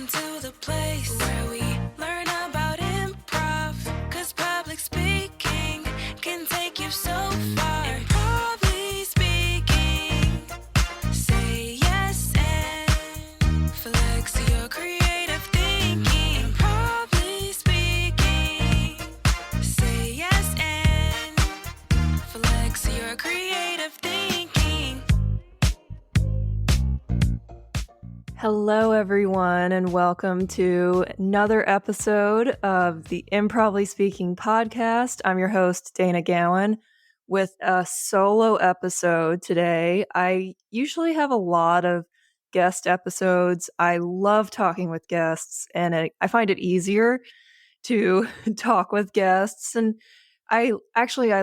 Welcome to the place where we learn about improv. Cause public speaking can take you so far. Improvly speaking, say yes and flex your creative thinking. Improvly speaking, say yes and flex your creative thinking. Hello, everyone, and welcome to another episode of the Improvly Speaking podcast. I'm your host, Dana Gowan, with a solo episode today. I usually have a lot of guest episodes. I love talking with guests, and I find it easier to talk with guests. And I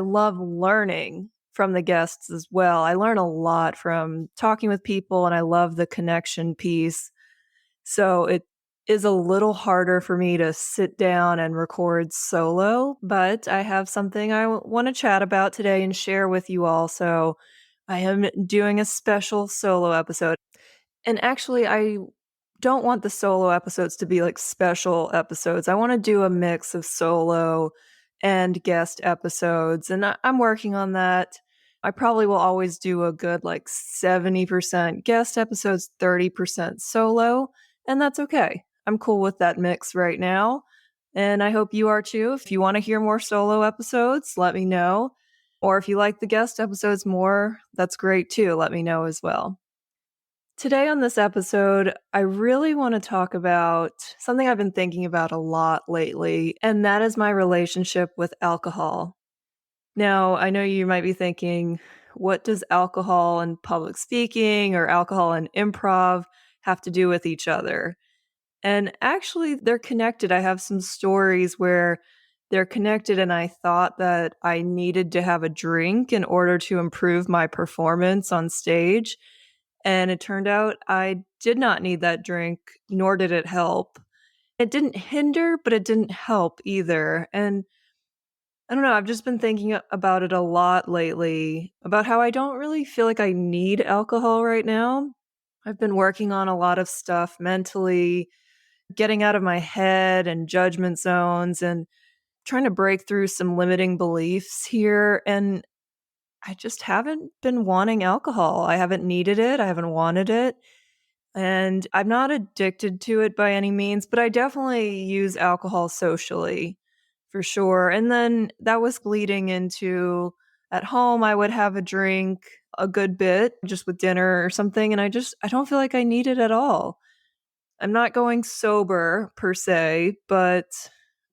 love learning from the guests as well. I learn a lot from talking with people, and I love the connection piece. So it is a little harder for me to sit down and record solo, but I have something I want to chat about today and share with you all. So I am doing a special solo episode. And actually, I don't want the solo episodes to be like special episodes. I want to do a mix of solo and guest episodes, and I'm working on that. I probably will always do a good like 70% guest episodes, 30% solo, and that's okay. I'm cool with that mix right now, and I hope you are too. If you want to hear more solo episodes, let me know. Or if you like the guest episodes more, that's great too. Let me know as well. Today on this episode, I really want to talk about something I've been thinking about a lot lately, and that is my relationship with alcohol. Now, I know you might be thinking, what does alcohol and public speaking or alcohol and improv have to do with each other? And actually, they're connected. I have some stories where they're connected, and I thought that I needed to have a drink in order to improve my performance on stage. And it turned out I did not need that drink, nor did it help. It didn't hinder, but it didn't help either. And I don't know, I've just been thinking about it a lot lately, about how I don't really feel like I need alcohol right now. I've been working on a lot of stuff mentally, getting out of my head and judgment zones and trying to break through some limiting beliefs here. And I just haven't been wanting alcohol. I haven't needed it. I haven't wanted it. And I'm not addicted to it by any means, but I definitely use alcohol socially for sure. And then that was bleeding into at home, I would have a drink a good bit just with dinner or something. And I don't feel like I need it at all. I'm not going sober per se, but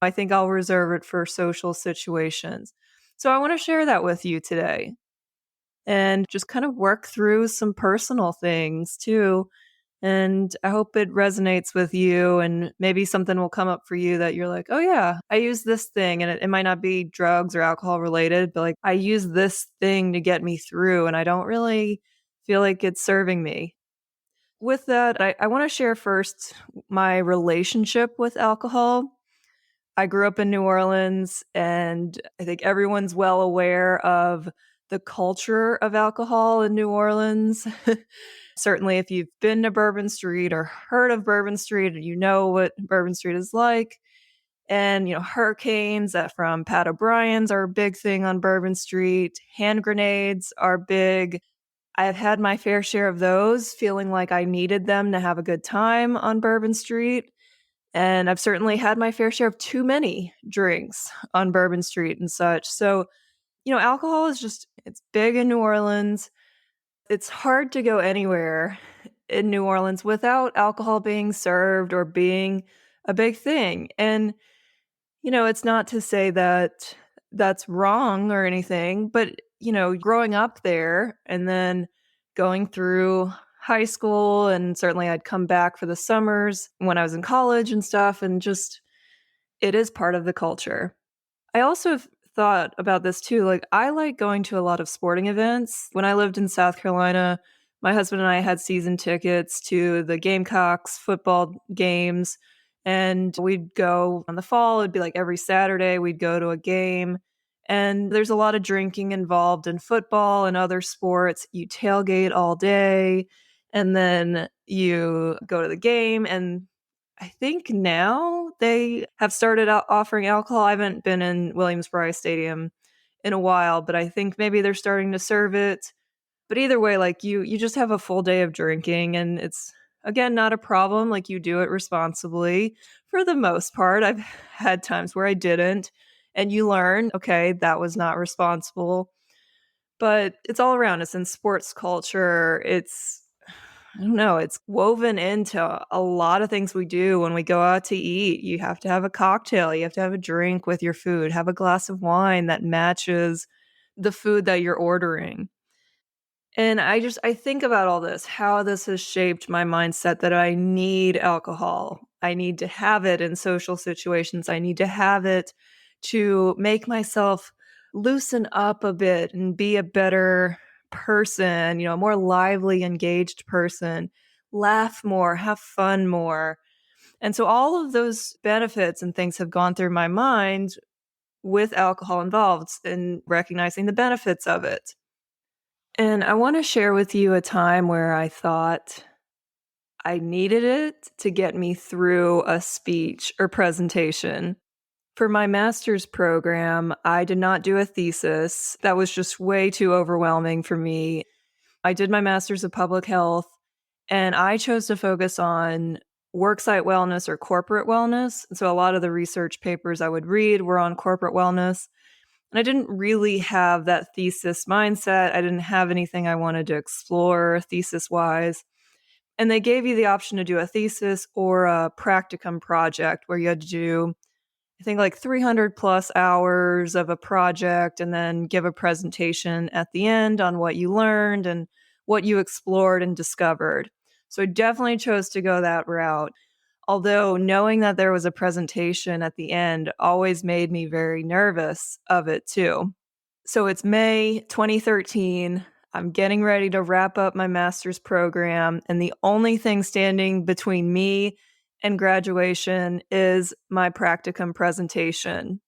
I think I'll reserve it for social situations. So I want to share that with you today and just kind of work through some personal things too. And I hope it resonates with you, and maybe something will come up for you that you're like, oh yeah, I use this thing, and it might not be drugs or alcohol related, but like I use this thing to get me through and I don't really feel like it's serving me. With that, I want to share first my relationship with alcohol. I grew up in New Orleans, and I think everyone's well aware of the culture of alcohol in New Orleans. Certainly, if you've been to Bourbon Street or heard of Bourbon Street, you know what Bourbon Street is like. And, hurricanes from Pat O'Brien's are a big thing on Bourbon Street. Hand grenades are big. I've had my fair share of those, feeling like I needed them to have a good time on Bourbon Street. And I've certainly had my fair share of too many drinks on Bourbon Street and such. So, alcohol is it's big in New Orleans. It's hard to go anywhere in New Orleans without alcohol being served or being a big thing. And, it's not to say that that's wrong or anything, but, growing up there and then going through high school, and certainly I'd come back for the summers when I was in college and stuff, and just it is part of the culture. I also have thought about this too. Like, I like going to a lot of sporting events. When I lived in South Carolina, my husband and I had season tickets to the Gamecocks football games, and we'd go in the fall. It'd be like every Saturday we'd go to a game. And there's a lot of drinking involved in football and other sports. You tailgate all day, and then you go to the game, and I think now they have started out offering alcohol. I haven't been in Williams-Brice Stadium in a while, but I think maybe they're starting to serve it. But either way, like you just have a full day of drinking and it's again not a problem. Like you do it responsibly for the most part. I've had times where I didn't and you learn, okay, that was not responsible. But it's all around us in sports culture. I don't know, it's woven into a lot of things we do when we go out to eat. You have to have a cocktail, you have to have a drink with your food, have a glass of wine that matches the food that you're ordering. And I think about all this, how this has shaped my mindset that I need alcohol. I need to have it in social situations. I need to have it to make myself loosen up a bit and be a better person, a more lively, engaged person, laugh more, have fun more. And so all of those benefits and things have gone through my mind with alcohol involved and recognizing the benefits of it. And I want to share with you a time where I thought I needed it to get me through a speech or presentation. For my master's program, I did not do a thesis. That was just way too overwhelming for me. I did my master's of public health, and I chose to focus on worksite wellness or corporate wellness. So a lot of the research papers I would read were on corporate wellness. And I didn't really have that thesis mindset. I didn't have anything I wanted to explore thesis wise. And they gave you the option to do a thesis or a practicum project where you had to do, I think, like 300 plus hours of a project and then give a presentation at the end on what you learned and what you explored and discovered. So I definitely chose to go that route. Although knowing that there was a presentation at the end always made me very nervous of it too. So it's May 2013. I'm getting ready to wrap up my master's program, and the only thing standing between me and graduation is my practicum presentation.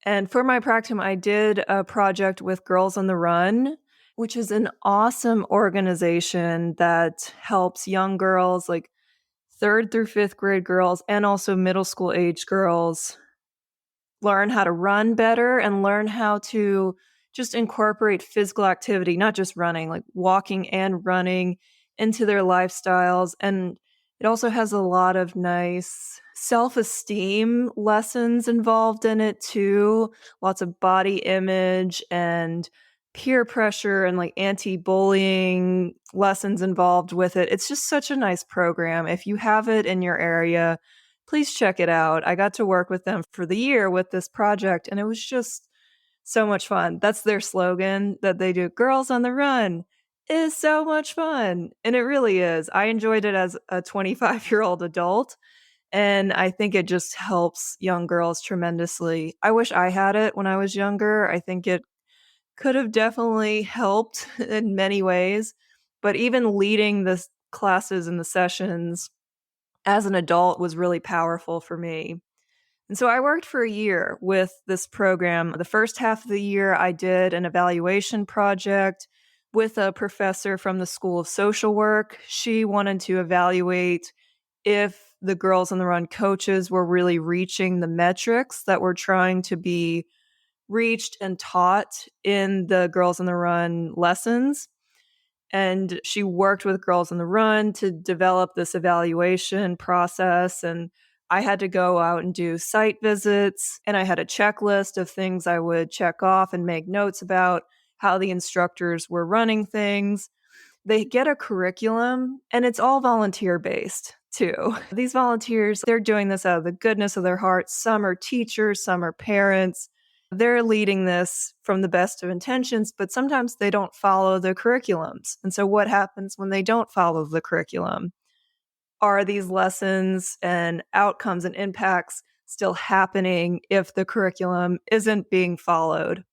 And for my practicum, I did a project with Girls on the Run, which is an awesome organization that helps young girls, like third through fifth grade girls and also middle school age girls, learn how to run better and learn how to just incorporate physical activity, not just running, like walking and running into their lifestyles. And it also has a lot of nice self-esteem lessons involved in it too. Lots of body image and peer pressure and like anti-bullying lessons involved with it. It's just such a nice program. If you have it in your area, please check it out. I got to work with them for the year with this project, and it was just so much fun. That's their slogan that they do. Girls on the Run is so much fun. And it really is. I enjoyed it as a 25-year-old adult, and I think it just helps young girls tremendously. I wish I had it when I was younger. I think it could have definitely helped in many ways, but even leading the classes and the sessions as an adult was really powerful for me. And so I worked for a year with this program. The first half of the year, I did an evaluation project with a professor from the School of Social Work. She wanted to evaluate if the Girls on the Run coaches were really reaching the metrics that were trying to be reached and taught in the Girls on the Run lessons. And she worked with Girls on the Run to develop this evaluation process. And I had to go out and do site visits. And I had a checklist of things I would check off and make notes about how the instructors were running things. They get a curriculum, and it's all volunteer based too. These volunteers, they're doing this out of the goodness of their hearts. Some are teachers, some are parents. They're leading this from the best of intentions, but sometimes they don't follow the curriculums. And so what happens when they don't follow the curriculum? Are these lessons and outcomes and impacts still happening if the curriculum isn't being followed?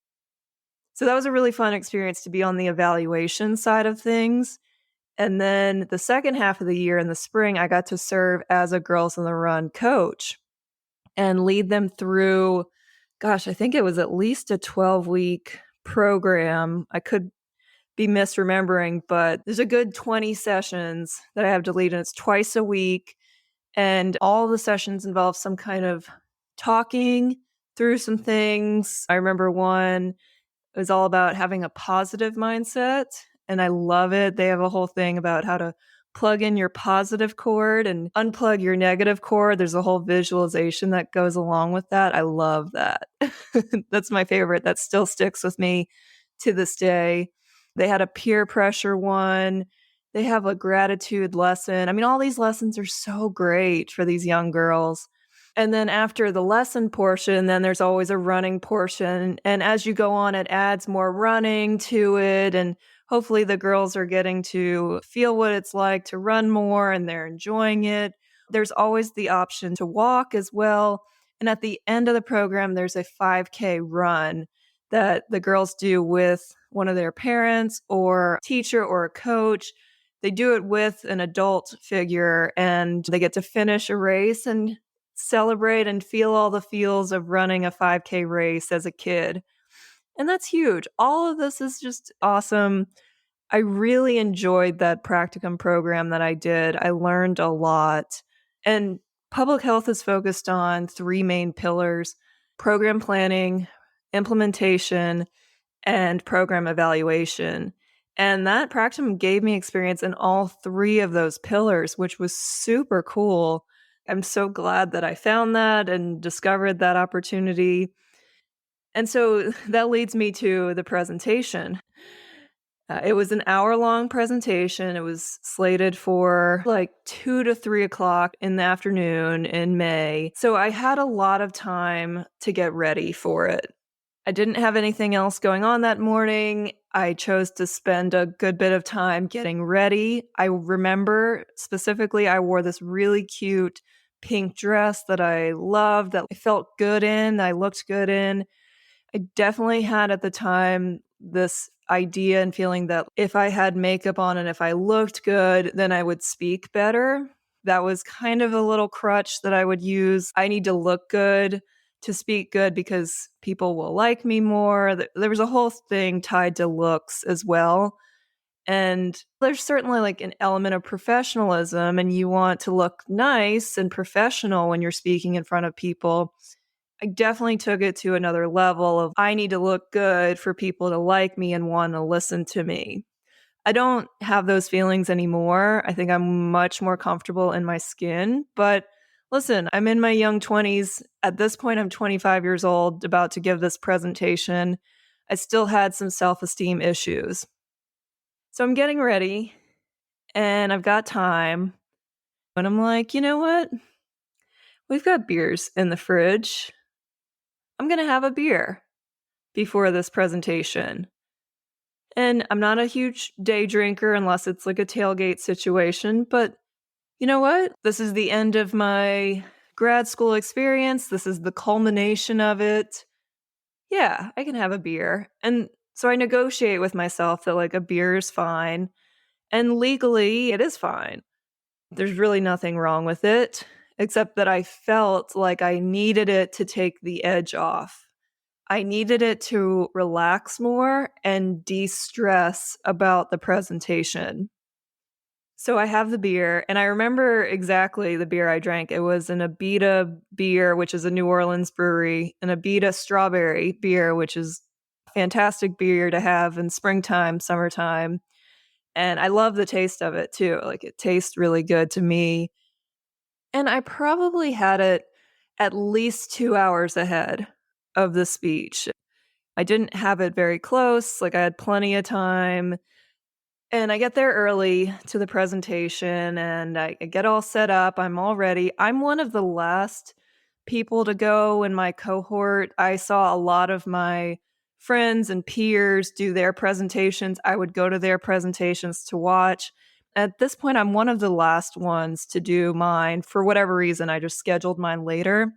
So that was a really fun experience to be on the evaluation side of things. And then the second half of the year in the spring, I got to serve as a Girls on the Run coach and lead them through, gosh, I think it was at least a 12-week program. I could be misremembering, but there's a good 20 sessions that I have to lead, and it's twice a week. And all the sessions involve some kind of talking through some things. I remember one was all about having a positive mindset, and I love it. They have a whole thing about how to plug in your positive cord and unplug your negative cord. There's a whole visualization that goes along with that. I love that. That's my favorite. That still sticks with me to this day. They had a peer pressure one. They have a gratitude lesson. I mean, all these lessons are so great for these young girls. And then after the lesson portion, then there's always a running portion. And as you go on, it adds more running to it. And hopefully the girls are getting to feel what it's like to run more and they're enjoying it. There's always the option to walk as well. And at the end of the program, there's a 5K run that the girls do with one of their parents or teacher or a coach. They do it with an adult figure and they get to finish a race and celebrate and feel all the feels of running a 5K race as a kid. And that's huge. All of this is just awesome. I really enjoyed that practicum program that I did. I learned a lot. And public health is focused on three main pillars: program planning, implementation, and program evaluation. And that practicum gave me experience in all three of those pillars, which was super cool. I'm so glad that I found that and discovered that opportunity. And so that leads me to the presentation. It was an hour-long presentation. It was slated for like 2 to 3 o'clock in the afternoon in May. So I had a lot of time to get ready for it. I didn't have anything else going on that morning. I chose to spend a good bit of time getting ready. I remember specifically I wore this really cute pink dress that I loved, that I felt good in, I looked good in. I definitely had at the time this idea and feeling that if I had makeup on and if I looked good, then I would speak better. That was kind of a little crutch that I would use. I need to look good to speak good because people will like me more. There was a whole thing tied to looks as well. And there's certainly like an element of professionalism, and you want to look nice and professional when you're speaking in front of people. I definitely took it to another level of I need to look good for people to like me and want to listen to me. I don't have those feelings anymore. I think I'm much more comfortable in my skin. But listen, I'm in my young 20s. At this point, I'm 25 years old, about to give this presentation. I still had some self-esteem issues. So I'm getting ready and I've got time. And I'm like, you know what? We've got beers in the fridge. I'm going to have a beer before this presentation. And I'm not a huge day drinker unless it's like a tailgate situation, but you know what? This is the end of my grad school experience. This is the culmination of it. Yeah, I can have a beer. And so I negotiate with myself that like a beer is fine. And legally, it is fine. There's really nothing wrong with it, except that I felt like I needed it to take the edge off. I needed it to relax more and de-stress about the presentation. So I have the beer, and I remember exactly the beer I drank. It was an Abita beer, which is a New Orleans brewery, an Abita strawberry beer, which is a fantastic beer to have in springtime, summertime. And I love the taste of it too. Like it tastes really good to me. And I probably had it at least 2 hours ahead of the speech. I didn't have it very close, like I had plenty of time. And I get there early to the presentation and I get all set up. I'm all ready. I'm one of the last people to go in my cohort. I saw a lot of my friends and peers do their presentations. I would go to their presentations to watch. At this point, I'm one of the last ones to do mine. For whatever reason, I just scheduled mine later,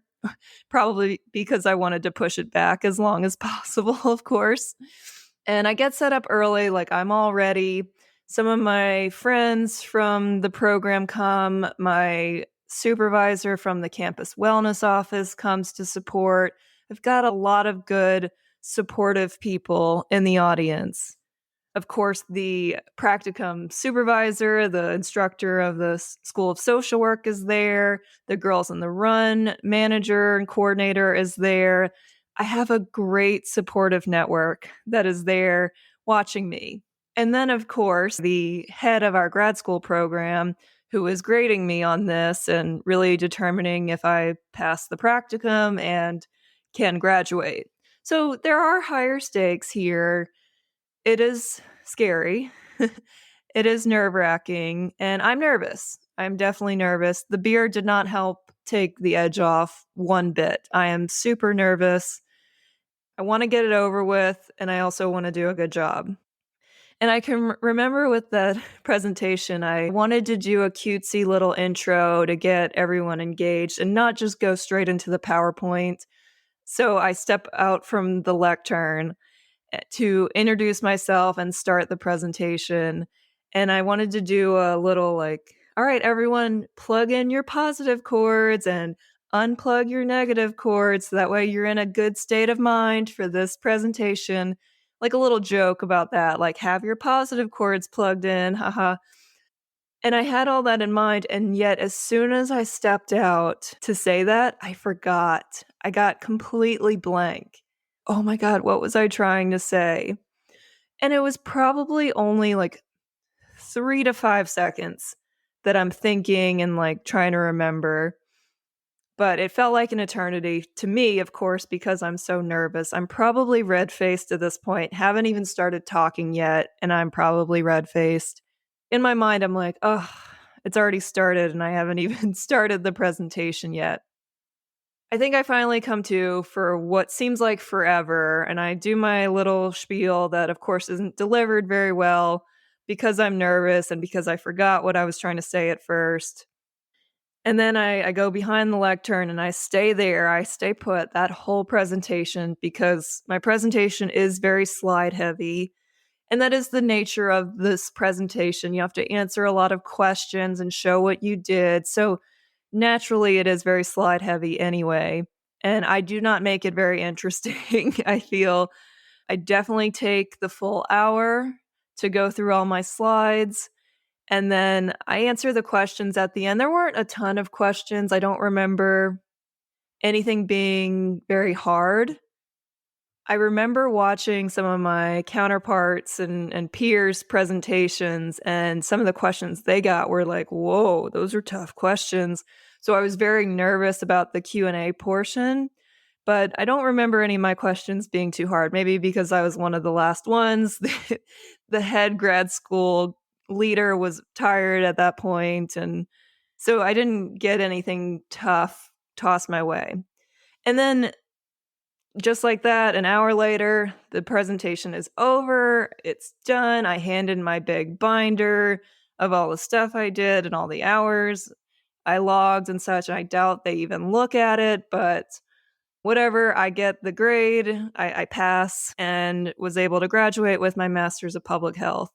probably because I wanted to push it back as long as possible, of course. And I get set up early, like I'm all ready. Some of my friends from the program come. My supervisor from the campus wellness office comes to support. I've got a lot of good, supportive people in the audience. Of course, the practicum supervisor, the instructor of the School of Social Work is there. The Girls on the Run manager and coordinator is there. I have a great supportive network that is there watching me. And then, of course, the head of our grad school program, who is grading me on this and really determining if I pass the practicum and can graduate. So there are higher stakes here. It is scary. It is nerve-wracking, and I'm nervous. I'm definitely nervous. The beer did not help take the edge off one bit. I am super nervous. I want to get it over with, and I also want to do a good job. And I can remember with the presentation, I wanted to do a cutesy little intro to get everyone engaged and not just go straight into the PowerPoint. So I step out from the lectern to introduce myself and start the presentation. And I wanted to do a little all right, everyone, plug in your positive chords and unplug your negative chords. So that way you're in a good state of mind for this presentation. Like a little joke about that, like have your positive chords plugged in, haha. And I had all that in mind. And yet, as soon as I stepped out to say that, I forgot. I got completely blank. Oh my God, what was I trying to say? And it was probably only 3 to 5 seconds that I'm thinking and trying to remember. But it felt like an eternity to me, of course, because I'm so nervous. I'm probably red faced at this point, haven't even started talking yet, and I'm probably red faced. In my mind, I'm like, oh, it's already started, and I haven't even started the presentation yet. I think I finally come to for what seems like forever, and I do my little spiel that, of course, isn't delivered very well because I'm nervous and because I forgot what I was trying to say at first. And then I go behind the lectern and I stay there. I stay put that whole presentation because my presentation is very slide heavy. And that is the nature of this presentation. You have to answer a lot of questions and show what you did. So naturally, it is very slide heavy anyway. And I do not make it very interesting. I feel I definitely take the full hour to go through all my slides. And then I answer the questions at the end. There weren't a ton of questions. I don't remember anything being very hard. I remember watching some of my counterparts and peers' presentations, and some of the questions they got were like, whoa, those are tough questions. So I was very nervous about the Q&A portion, but I don't remember any of my questions being too hard, maybe because I was one of the last ones. The head grad school leader was tired at that point, and so I didn't get anything tough tossed my way. And then just like that, an hour later, the presentation is over. It's done. I hand in my big binder of all the stuff I did and all the hours I logged and such. And I doubt they even look at it, but whatever. I get the grade. I pass and was able to graduate with my master's of public health.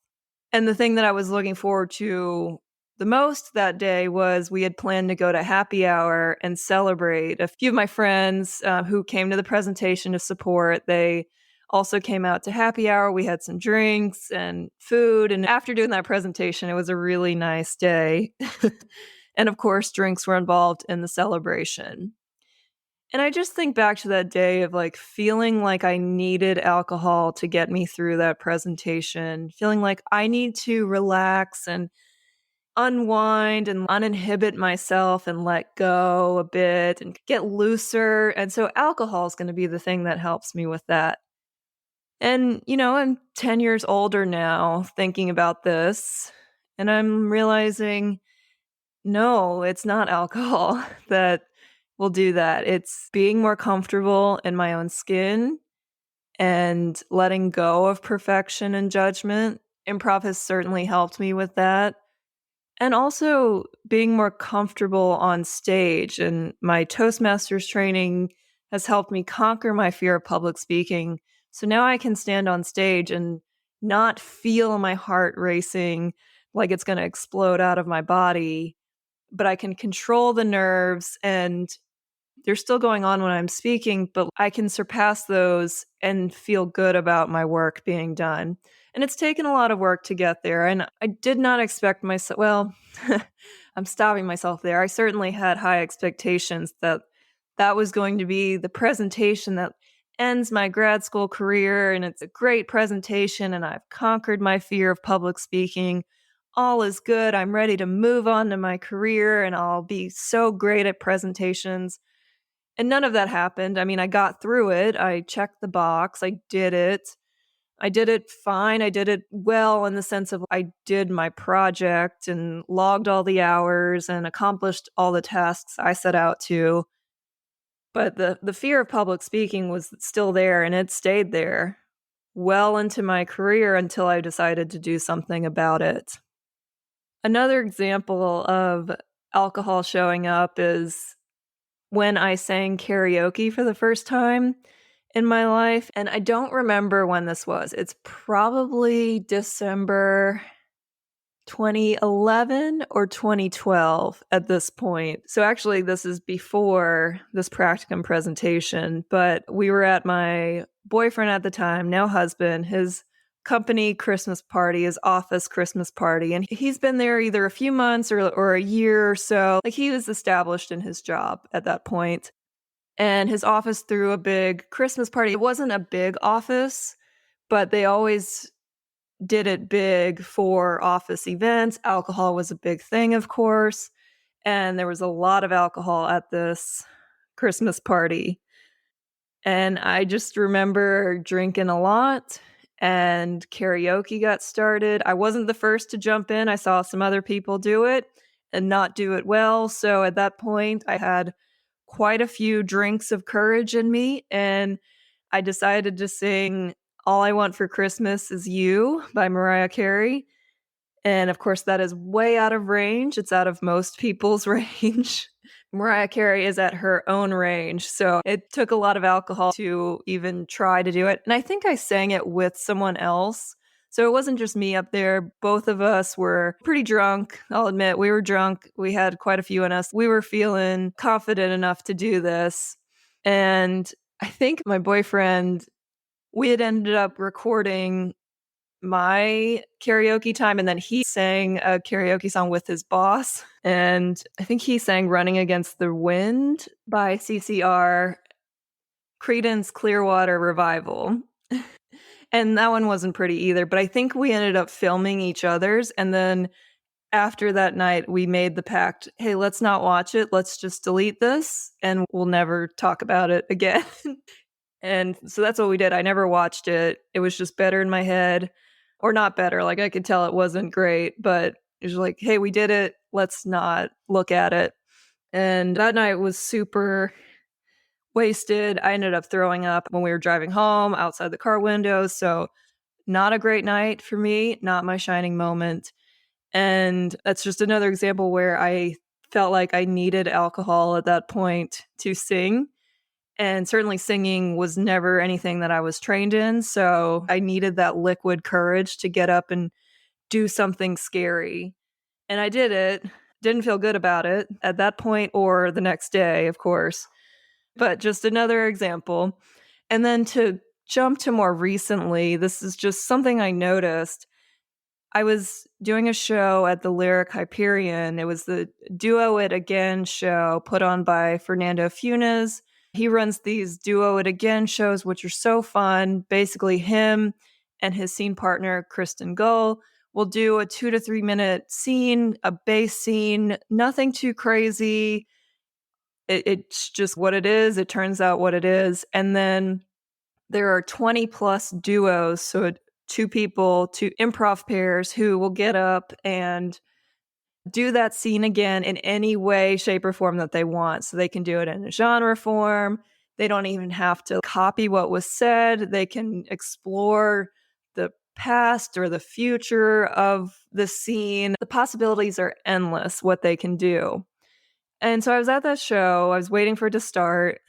And the thing that I was looking forward to the most that day was we had planned to go to happy hour and celebrate. A few of my friends who came to the presentation to support, they also came out to happy hour. We had some drinks and food. And after doing that presentation, it was a really nice day. And of course, drinks were involved in the celebration. And I just think back to that day of feeling like I needed alcohol to get me through that presentation, feeling like I need to relax and unwind and uninhibit myself and let go a bit and get looser. And so alcohol is going to be the thing that helps me with that. And, I'm 10 years older now thinking about this, and I'm realizing, no, it's not alcohol that will do that. It's being more comfortable in my own skin and letting go of perfection and judgment. Improv has certainly helped me with that. And also being more comfortable on stage. And my Toastmasters training has helped me conquer my fear of public speaking. So now I can stand on stage and not feel my heart racing like it's going to explode out of my body, but I can control the nerves, and they're still going on when I'm speaking, but I can surpass those and feel good about my work being done. And it's taken a lot of work to get there. And I did not expect myself, well, I'm stopping myself there. I certainly had high expectations that that was going to be the presentation that ends my grad school career. And it's a great presentation. And I've conquered my fear of public speaking. All is good. I'm ready to move on to my career and I'll be so great at presentations. And none of that happened. I mean, I got through it. I checked the box. I did it. I did it fine. I did it well in the sense of I did my project and logged all the hours and accomplished all the tasks I set out to. But the fear of public speaking was still there and it stayed there well into my career until I decided to do something about it. Another example of alcohol showing up is when I sang karaoke for the first time in my life. And I don't remember when this was. It's probably December 2011 or 2012 at this point. So actually, this is before this practicum presentation, but we were at my boyfriend at the time, now husband, his company Christmas party, his office Christmas party. And he's been there either a few months or a year or so. Like he was established in his job at that point. And his office threw a big Christmas party. It wasn't a big office, but they always did it big for office events. Alcohol was a big thing, of course. And there was a lot of alcohol at this Christmas party. And I just remember drinking a lot and karaoke got started. I wasn't the first to jump in. I saw some other people do it and not do it well. So at that point, I had quite a few drinks of courage in me. And I decided to sing All I Want for Christmas Is You by Mariah Carey. And of course, that is way out of range. It's out of most people's range. Mariah Carey is at her own range. So it took a lot of alcohol to even try to do it. And I think I sang it with someone else. So it wasn't just me up there. Both of us were pretty drunk. I'll admit we were drunk. We had quite a few in us. We were feeling confident enough to do this. And I think my boyfriend, we had ended up recording my karaoke time and then he sang a karaoke song with his boss. And I think he sang Running Against the Wind by CCR, Creedence Clearwater Revival. And that one wasn't pretty either, but I think we ended up filming each other's. And then after that night, we made the pact, hey, let's not watch it. Let's just delete this and we'll never talk about it again. And so that's what we did. I never watched it. It was just better in my head, or not better. Like I could tell it wasn't great, but it was like, hey, we did it. Let's not look at it. And that night was super wasted. I ended up throwing up when we were driving home outside the car window. So not a great night for me, not my shining moment. And that's just another example where I felt like I needed alcohol at that point to sing. And certainly singing was never anything that I was trained in. So I needed that liquid courage to get up and do something scary. And I did it. Didn't feel good about it at that point or the next day, of course. But just another example. And then to jump to more recently, this is just something I noticed. I was doing a show at the Lyric Hyperion. It was the Duo It Again show put on by Fernando Funes. He runs these Duo It Again shows, which are so fun. Basically, him and his scene partner, Kristen Gull, will do a 2 to 3 minute scene, a bass scene, nothing too crazy. It's just what it is. It turns out what it is. And then there are 20 plus duos. So two people, two improv pairs who will get up and do that scene again in any way, shape, or form that they want. So they can do it in a genre form. They don't even have to copy what was said. They can explore the past or the future of the scene. The possibilities are endless, what they can do. And so I was at that show. I was waiting for it to start.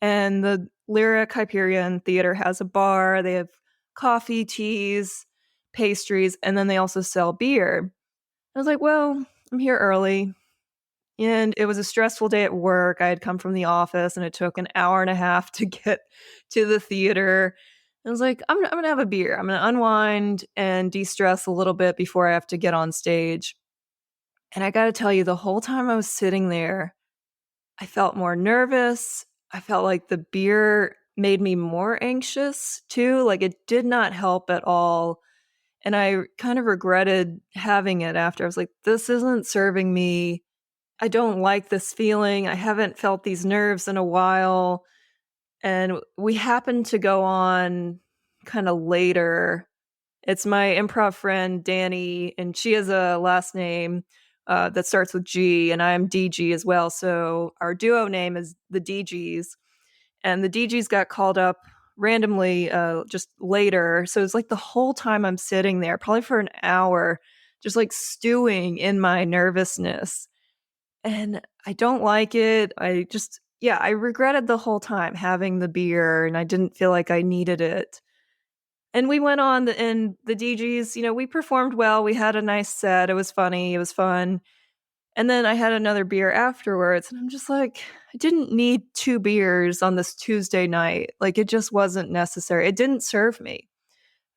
And the Lyric Hyperion Theater has a bar. They have coffee, teas, pastries, and then they also sell beer. I was like, well, I'm here early. And it was a stressful day at work. I had come from the office and it took an hour and a half to get to the theater. I was like, I'm gonna have a beer. I'm gonna unwind and de-stress a little bit before I have to get on stage. And I gotta tell you, the whole time I was sitting there, I felt more nervous. I felt like the beer made me more anxious too. Like it did not help at all. And I kind of regretted having it after. I was like, this isn't serving me. I don't like this feeling. I haven't felt these nerves in a while. And we happened to go on kind of later. It's my improv friend, Danny, and she has a last name that starts with G, and I'm DG as well. So our duo name is the DGs. And the DGs got called up randomly just later. So it's like the whole time I'm sitting there, probably for an hour, just like stewing in my nervousness. And I don't like it. I regretted the whole time having the beer and I didn't feel like I needed it. And we went on and the DGs, we performed well. We had a nice set. It was funny. It was fun. And then I had another beer afterwards and I'm just like, I didn't need 2 beers on this Tuesday night. Like it just wasn't necessary. It didn't serve me.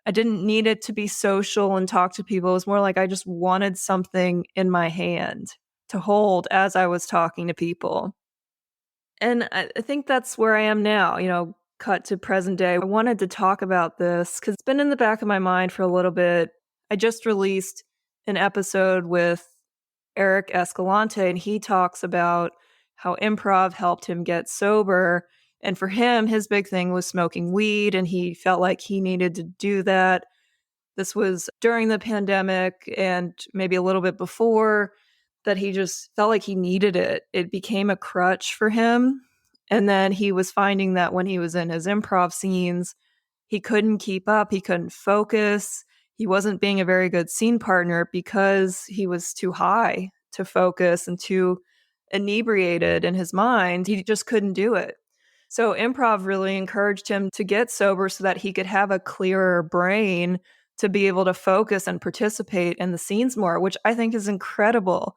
I didn't need it to be social and talk to people. It was more like I just wanted something in my hand to hold as I was talking to people. And I think that's where I am now, cut to present day. I wanted to talk about this because it's been in the back of my mind for a little bit. I just released an episode with Eric Escalante, and he talks about how improv helped him get sober. And for him, his big thing was smoking weed, and he felt like he needed to do that. This was during the pandemic and maybe a little bit before that he just felt like he needed it. It became a crutch for him. And then he was finding that when he was in his improv scenes, he couldn't keep up, he couldn't focus. He wasn't being a very good scene partner because he was too high to focus and too inebriated in his mind. He just couldn't do it. So improv really encouraged him to get sober so that he could have a clearer brain to be able to focus and participate in the scenes more, which I think is incredible.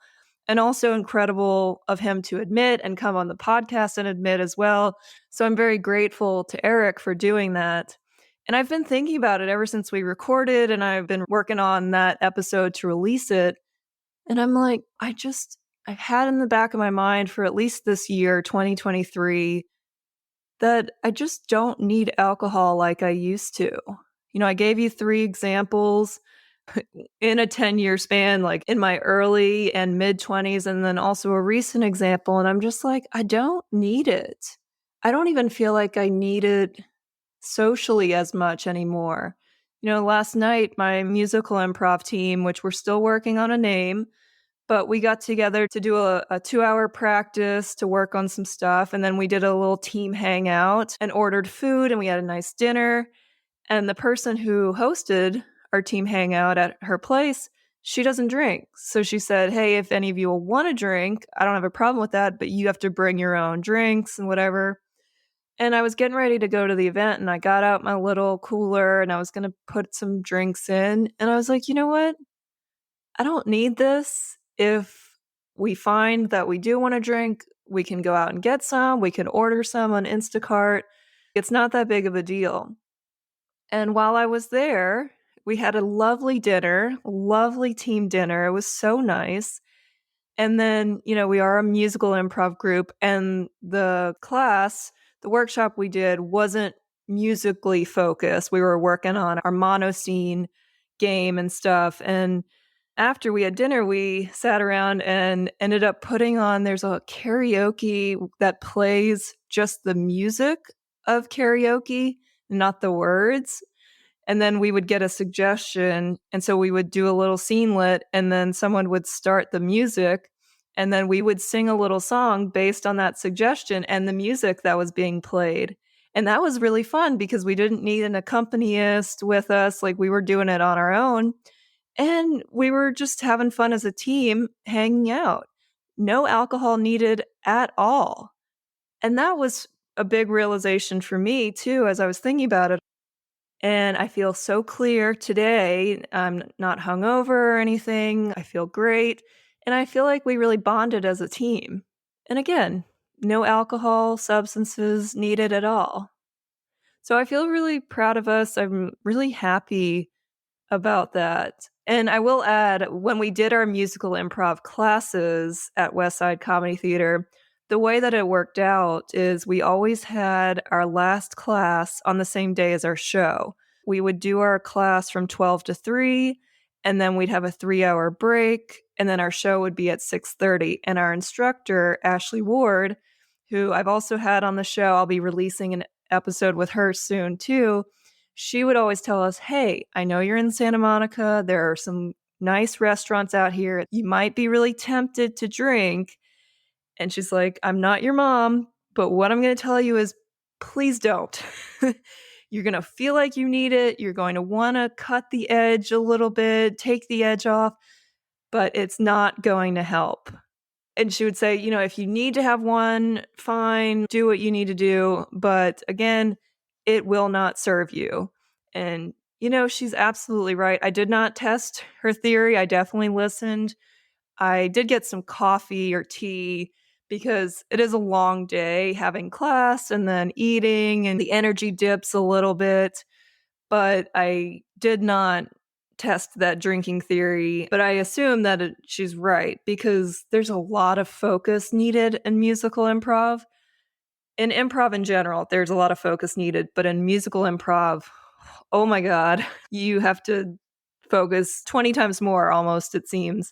And also incredible of him to admit and come on the podcast and admit as well. So I'm very grateful to Eric for doing that. And I've been thinking about it ever since we recorded, and I've been working on that episode to release it. And I'm like, I've had in the back of my mind for at least this year, 2023, that I just don't need alcohol like I used to. I gave you 3 examples in a 10-year span, like in my early and mid 20s, and then also a recent example. And I'm just like, I don't need it. I don't even feel like I need it socially as much anymore. Last night, my musical improv team, which we're still working on a name, but we got together to do a 2-hour practice to work on some stuff. And then we did a little team hangout and ordered food and we had a nice dinner. And the person who hosted our team hangout at her place, she doesn't drink. So she said, hey, if any of you will want to drink, I don't have a problem with that, but you have to bring your own drinks and whatever. And I was getting ready to go to the event and I got out my little cooler and I was going to put some drinks in. And I was like, you know what? I don't need this. If we find that we do want to drink, we can go out and get some. We can order some on Instacart. It's not that big of a deal. And while I was there, we had a lovely dinner, lovely team dinner. It was so nice. And then, we are a musical improv group, and the workshop we did wasn't musically focused. We were working on our monoscene game and stuff. And after we had dinner, we sat around and ended up there's a karaoke that plays just the music of karaoke, not the words. And then we would get a suggestion. And so we would do a little scenelet and then someone would start the music. And then we would sing a little song based on that suggestion and the music that was being played. And that was really fun because we didn't need an accompanist with us. Like we were doing it on our own. And we were just having fun as a team, hanging out. No alcohol needed at all. And that was a big realization for me, too, as I was thinking about it. And I feel so clear today. I'm not hungover or anything. I feel great. And I feel like we really bonded as a team. And again, no alcohol, substances needed at all. So I feel really proud of us. I'm really happy about that. And I will add, when we did our musical improv classes at Westside Comedy Theater, the way that it worked out is we always had our last class on the same day as our show. We would do our class from 12 to 3, and then we'd have a 3-hour break, and then our show would be at 6:30. And our instructor, Ashley Ward, who I've also had on the show, I'll be releasing an episode with her soon too. She would always tell us, "Hey, I know you're in Santa Monica. There are some nice restaurants out here. You might be really tempted to drink." And she's like, "I'm not your mom, but what I'm going to tell you is please don't." You're going to feel like you need it. You're going to want to cut the edge a little bit, take the edge off, but it's not going to help. And she would say, if you need to have one, fine, do what you need to do. But again, it will not serve you. And, she's absolutely right. I did not test her theory. I definitely listened. I did get some coffee or tea because it is a long day having class and then eating, and the energy dips a little bit. But I did not test that drinking theory, but I assume that she's right because there's a lot of focus needed in musical improv. In improv in general, there's a lot of focus needed, but in musical improv, oh my God, you have to focus 20 times more almost, it seems.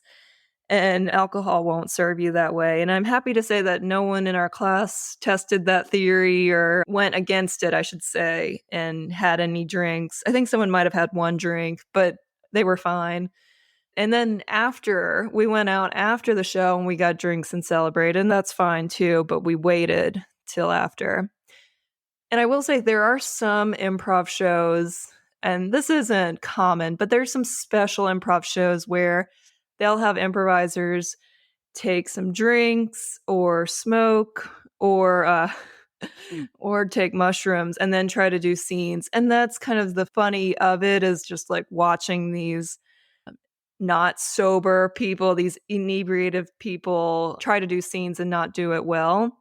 And alcohol won't serve you that way. And I'm happy to say that no one in our class tested that theory or went against it, I should say, and had any drinks. I think someone might have had one drink, but they were fine. And then after, we went out after the show and we got drinks and celebrated, and that's fine too, but we waited till after. And I will say there are some improv shows, and this isn't common, but there's some special improv shows where they'll have improvisers take some drinks or smoke or or take mushrooms and then try to do scenes. And that's kind of the funny of it, is just like watching these not sober people, these inebriated people try to do scenes and not do it well.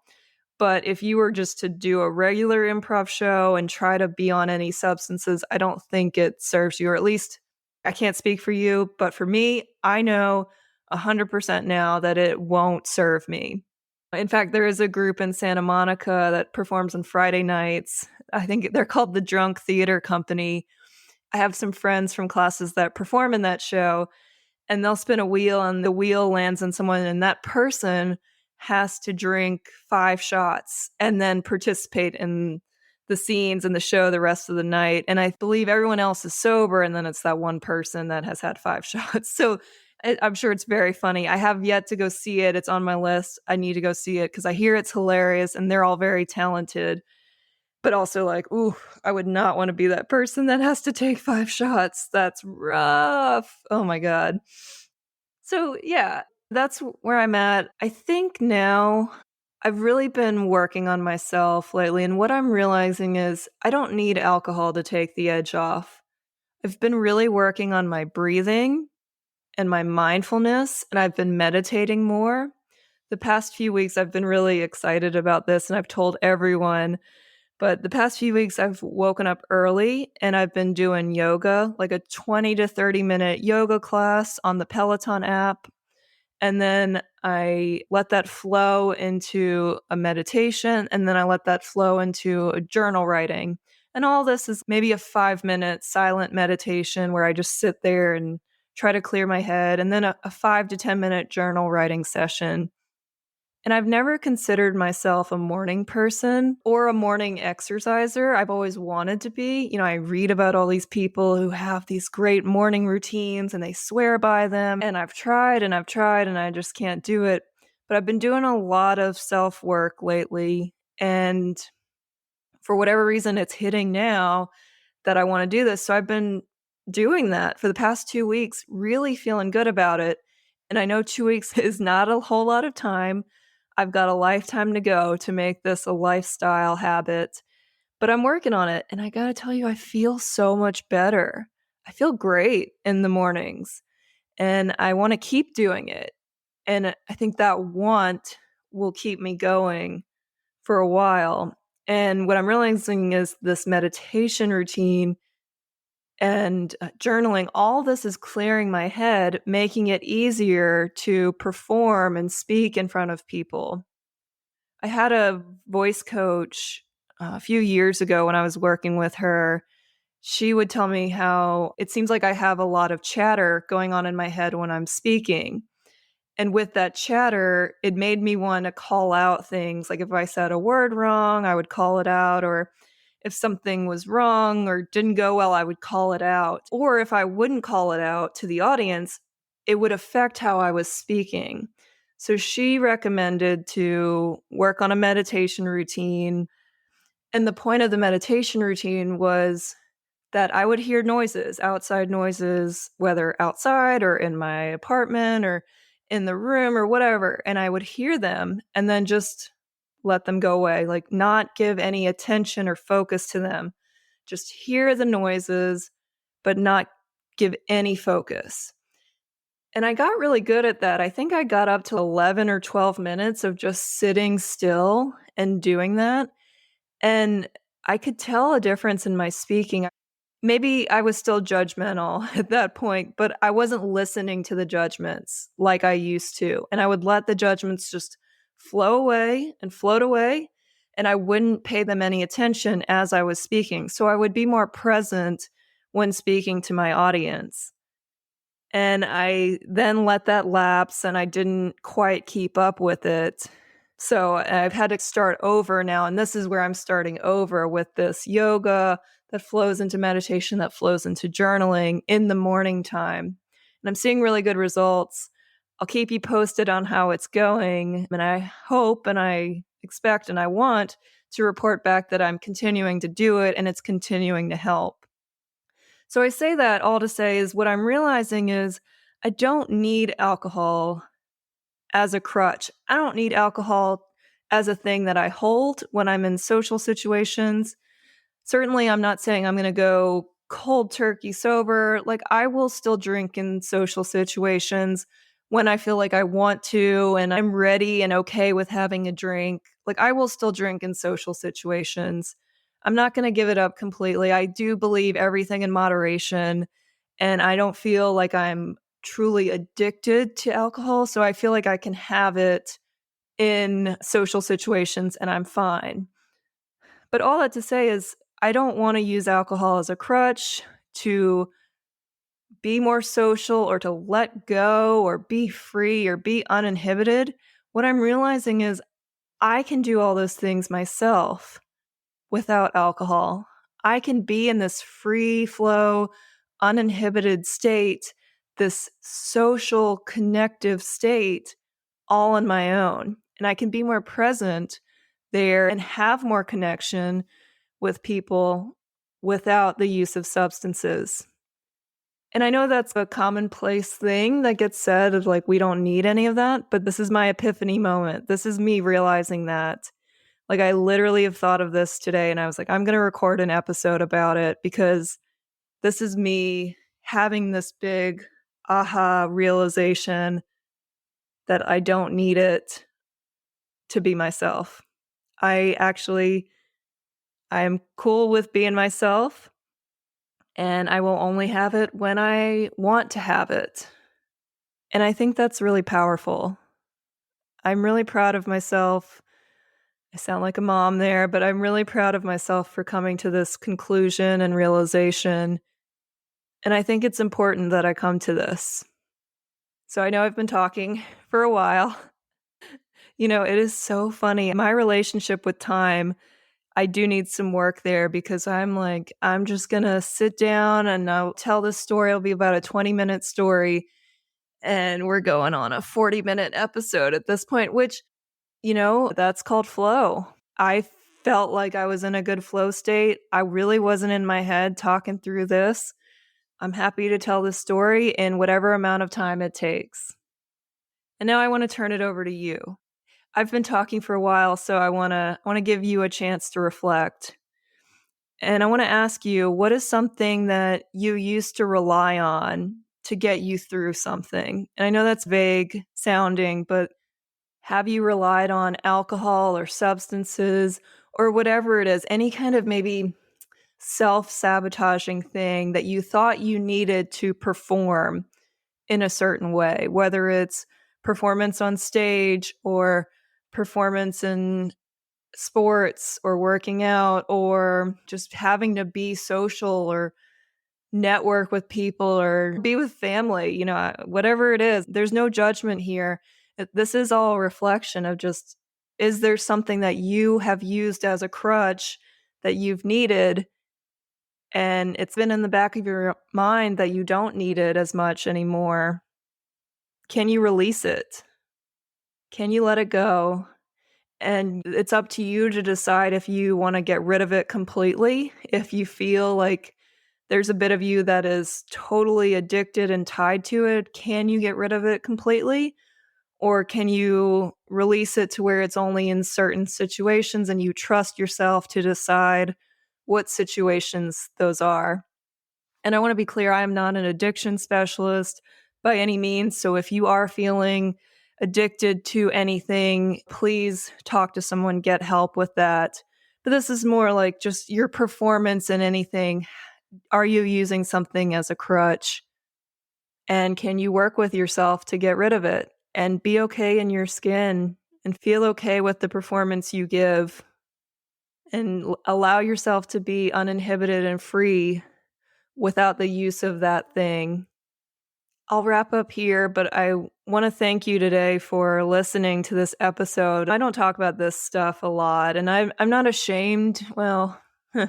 But if you were just to do a regular improv show and try to be on any substances, I don't think it serves you, or at least I can't speak for you, but for me, I know 100% now that it won't serve me. In fact, there is a group in Santa Monica that performs on Friday nights. I think they're called the Drunk Theater Company. I have some friends from classes that perform in that show, and they'll spin a wheel and the wheel lands on someone, and that person has to drink 5 shots and then participate in the scenes and the show the rest of the night. And I believe everyone else is sober, and then it's that one person that has had 5 shots. So I'm sure it's very funny. I have yet to go see it. It's on my list. I need to go see it because I hear it's hilarious and they're all very talented. But also like, ooh, I would not want to be that person that has to take 5 shots. That's rough. Oh my God. So yeah, that's where I'm at. I think now I've really been working on myself lately, and what I'm realizing is I don't need alcohol to take the edge off. I've been really working on my breathing and my mindfulness, and I've been meditating more. The past few weeks, I've been really excited about this, and I've told everyone. But the past few weeks, I've woken up early and I've been doing yoga, like a 20 to 30-minute yoga class on the Peloton app. And then I let that flow into a meditation, and then I let that flow into a journal writing. And all this is maybe a 5-minute silent meditation where I just sit there and try to clear my head, and then a 5 to 10-minute journal writing session. And I've never considered myself a morning person or a morning exerciser. I've always wanted to be. I read about all these people who have these great morning routines and they swear by them. And I've tried and I've tried and I just can't do it. But I've been doing a lot of self-work lately. And for whatever reason, it's hitting now that I want to do this. So I've been doing that for the past 2 weeks, really feeling good about it. And I know 2 weeks is not a whole lot of time. I've got a lifetime to go to make this a lifestyle habit, but I'm working on it. And I got to tell you, I feel so much better. I feel great in the mornings and I want to keep doing it. And I think that want will keep me going for a while. And what I'm realizing is this meditation routine and journaling, all this is clearing my head, making it easier to perform and speak in front of people. I had a voice coach a few years ago when I was working with her. She would tell me how it seems like I have a lot of chatter going on in my head when I'm speaking. And with that chatter, it made me want to call out things. Like if I said a word wrong, I would call it out. Or if something was wrong or didn't go well, I would call it out. Or if I wouldn't call it out to the audience, it would affect how I was speaking. So she recommended to work on a meditation routine. And the point of the meditation routine was that I would hear noises, outside noises, whether outside or in my apartment or in the room or whatever. And I would hear them and then just let them go away, like not give any attention or focus to them. Just hear the noises, but not give any focus. And I got really good at that. I think I got up to 11 or 12 minutes of just sitting still and doing that. And I could tell a difference in my speaking. Maybe I was still judgmental at that point, but I wasn't listening to the judgments like I used to. And I would let the judgments just flow away and float away, and I wouldn't pay them any attention as I was speaking. So I would be more present when speaking to my audience. And I then let that lapse and I didn't quite keep up with it. So I've had to start over now. And this is where I'm starting over with this yoga that flows into meditation, that flows into journaling in the morning time. And I'm seeing really good results. I'll keep you posted on how it's going. And I hope and I expect and I want to report back that I'm continuing to do it and it's continuing to help. So I say that all to say is what I'm realizing is I don't need alcohol as a crutch. I don't need alcohol as a thing that I hold when I'm in social situations. Certainly, I'm not saying I'm going to go cold turkey sober. Like, I will still drink in social situations when I feel like I want to and I'm ready and okay with having a drink. Like, I will still drink in social situations. I'm not going to give it up completely. I do believe everything in moderation, and I don't feel like I'm truly addicted to alcohol. So I feel like I can have it in social situations and I'm fine. But all that to say is, I don't want to use alcohol as a crutch to be more social or to let go or be free or be uninhibited. What I'm realizing is I can do all those things myself without alcohol. I can be in this free flow, uninhibited state, this social connective state all on my own. And I can be more present there and have more connection with people without the use of substances. And I know that's a commonplace thing that gets said of like, we don't need any of that, but this is my epiphany moment. This is me realizing that. Like, I literally have thought of this today and I was like, I'm going to record an episode about it because this is me having this big aha realization that I don't need it to be myself. I am cool with being myself, and I will only have it when I want to have it. And I think that's really powerful. I'm really proud of myself. I sound like a mom there, but I'm really proud of myself for coming to this conclusion and realization. And I think it's important that I come to this. So I know I've been talking for a while. You know, it is so funny. My relationship with time, I do need some work there because I'm like, I'm just going to sit down and I'll tell this story. It'll be about a 20-minute story. And we're going on a 40-minute episode at this point, which, you know, that's called flow. I felt like I was in a good flow state. I really wasn't in my head talking through this. I'm happy to tell this story in whatever amount of time it takes. And now I want to turn it over to you. I've been talking for a while, so I want to give you a chance to reflect. And I want to ask you, what is something that you used to rely on to get you through something? And I know that's vague sounding, but have you relied on alcohol or substances or whatever it is, any kind of maybe self-sabotaging thing that you thought you needed to perform in a certain way, whether it's performance on stage or performance in sports or working out or just having to be social or network with people or be with family, whatever it is. There's no judgment here. This is all a reflection of just, is there something that you have used as a crutch that you've needed and it's been in the back of your mind that you don't need it as much anymore? Can you release it? Can you let it go? And it's up to you to decide if you want to get rid of it completely. If you feel like there's a bit of you that is totally addicted and tied to it, can you get rid of it completely? Or can you release it to where it's only in certain situations and you trust yourself to decide what situations those are? And I want to be clear, I am not an addiction specialist by any means. So if you are feeling addicted to anything, please talk to someone, get help with that. But this is more like just your performance in anything. Are you using something as a crutch? And can you work with yourself to get rid of it and be okay in your skin and feel okay with the performance you give and allow yourself to be uninhibited and free without the use of that thing? I'll wrap up here, but I want to thank you today for listening to this episode. I don't talk about this stuff a lot, and I'm not ashamed. Well,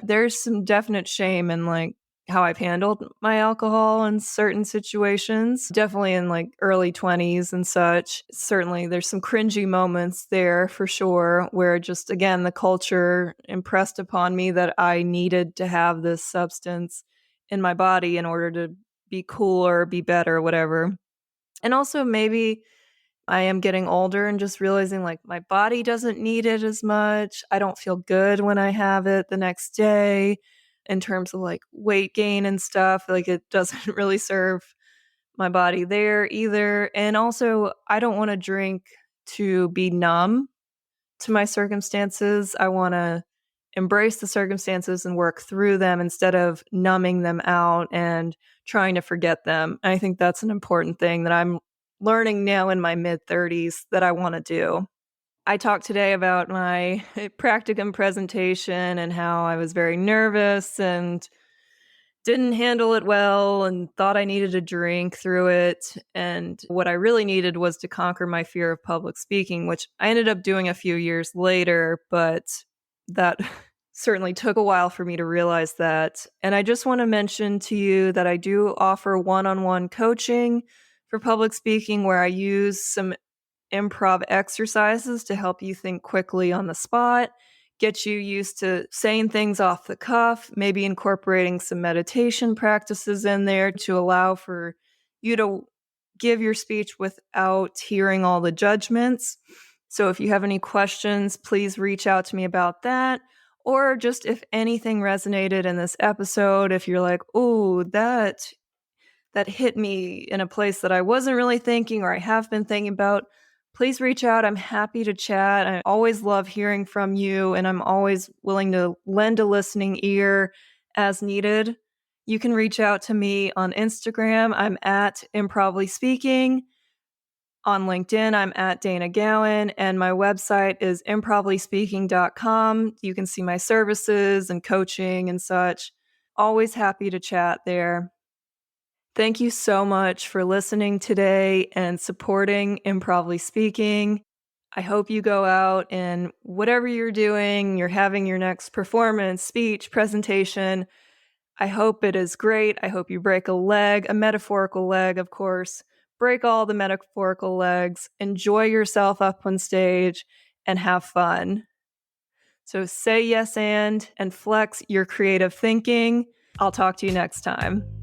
there's some definite shame in like how I've handled my alcohol in certain situations, definitely in like early 20s and such. Certainly there's some cringy moments there for sure, where just again the culture impressed upon me that I needed to have this substance in my body in order to be cooler, be better, whatever. And also maybe I am getting older and just realizing like my body doesn't need it as much. I don't feel good when I have it the next day in terms of like weight gain and stuff. Like it doesn't really serve my body there either. And also, I don't want to drink to be numb to my circumstances. I want to embrace the circumstances and work through them instead of numbing them out and trying to forget them. I think that's an important thing that I'm learning now in my mid 30s that I want to do. I talked today about my practicum presentation and how I was very nervous and didn't handle it well and thought I needed a drink through it. And what I really needed was to conquer my fear of public speaking, which I ended up doing a few years later, but that certainly took a while for me to realize that. And I just want to mention to you that I do offer one-on-one coaching for public speaking where I use some improv exercises to help you think quickly on the spot, get you used to saying things off the cuff, maybe incorporating some meditation practices in there to allow for you to give your speech without hearing all the judgments. So if you have any questions, please reach out to me about that. Or just if anything resonated in this episode, if you're like, oh, that hit me in a place that I wasn't really thinking or I have been thinking about, please reach out. I'm happy to chat. I always love hearing from you, and I'm always willing to lend a listening ear as needed. You can reach out to me on Instagram. I'm at Improvly Speaking. On LinkedIn, I'm at Dana Gowan, and my website is improvryspeaking.com. You can see my services and coaching and such. Always happy to chat there. Thank you so much for listening today and supporting Improvly Speaking. I hope you go out and whatever you're doing, you're having your next performance, speech, presentation. I hope it is great. I hope you break a leg, a metaphorical leg, of course. Break all the metaphorical legs. Enjoy yourself up on stage and have fun. So say yes and flex your creative thinking. I'll talk to you next time.